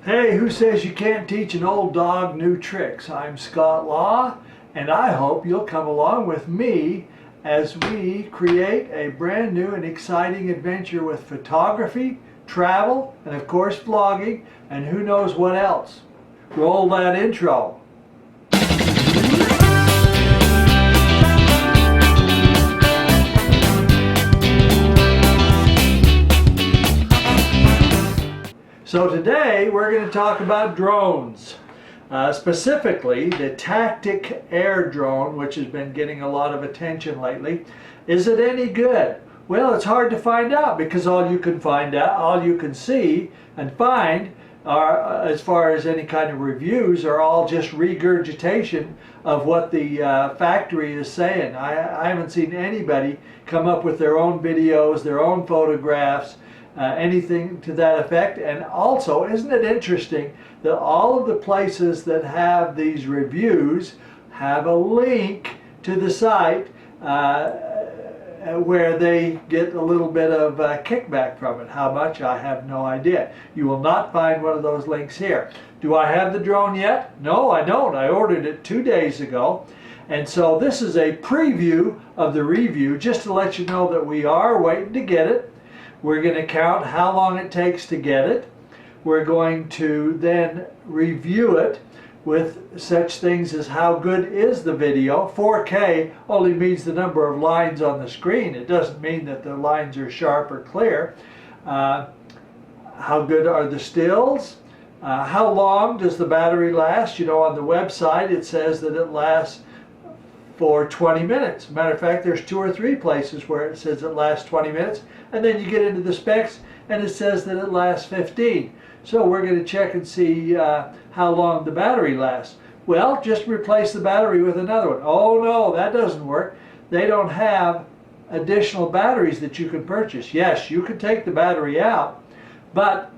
Hey, who says you can't teach an old dog new tricks? I'm Scott Law, and I hope you'll come along with me as we create a brand new and exciting adventure with photography, travel, and of course vlogging, and who knows what else. Roll that intro. So today we're going to talk about drones, specifically the Tactic Air drone, which has been getting a lot of attention lately. Is it any good? Well, it's hard to find out because all you can see and find are, as far as any kind of reviews, are all just regurgitation of what the factory is saying. I haven't seen anybody come up with their own videos, their own photographs, anything to that effect. And also, isn't it interesting that all of the places that have these reviews have a link to the site where they get a little bit of kickback from it. How much? I have no idea. You will not find one of those links here. Do I have the drone yet? No, I don't. I ordered it 2 days ago. And so this is a preview of the review, just to let you know that we are waiting to get it. We're going to count how long it takes to get it. We're going to then review it with such things as how good is the video. 4K only means the number of lines on the screen. It doesn't mean that the lines are sharp or clear. How good are the stills? How long does the battery last? You know, on the website it says that it lasts for 20 minutes. Matter of fact, there's 2 or 3 places where it says it lasts 20 minutes, and then you get into the specs and it says that it lasts 15. So we're going to check and see how long the battery lasts. Well, just replace the battery with another one. Oh no, that doesn't work. They don't have additional batteries that you can purchase. Yes, you can take the battery out, but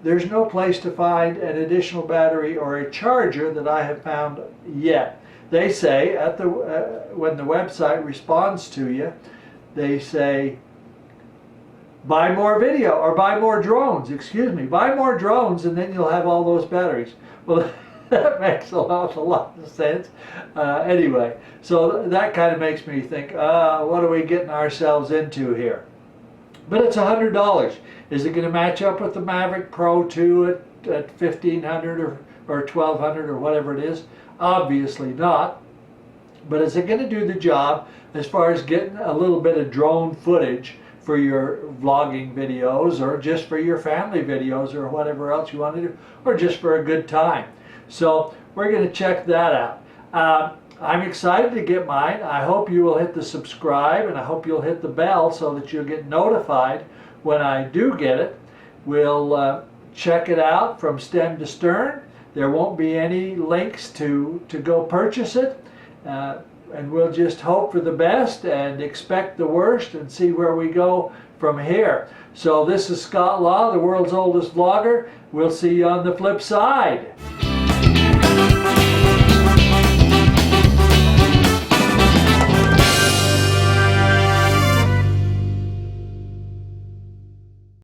there's no place to find an additional battery or a charger that I have found yet. They say at the when the website responds to you, they say buy more video, or buy more drones, excuse me, buy more drones and then you'll have all those batteries. Well, that makes an awful lot of sense. Anyway, so that kind of makes me think, what are we getting ourselves into here? But it's $100. Is it going to match up with the Mavic Pro 2 at $1,500 or $1,200 or whatever it is? Obviously not. But is it going to do the job as far as getting a little bit of drone footage for your vlogging videos, or just for your family videos, or whatever else you want to do, or just for a good time? So we're going to check that out. I'm excited to get mine. I hope you will hit the subscribe, and I hope you'll hit the bell so that you'll get notified when I do get it. We'll check it out from stem to stern. There won't be any links to go purchase it, and we'll just hope for the best and expect the worst and see where we go from here. So this is Scott Law, the world's oldest vlogger. We'll see you on the flip side.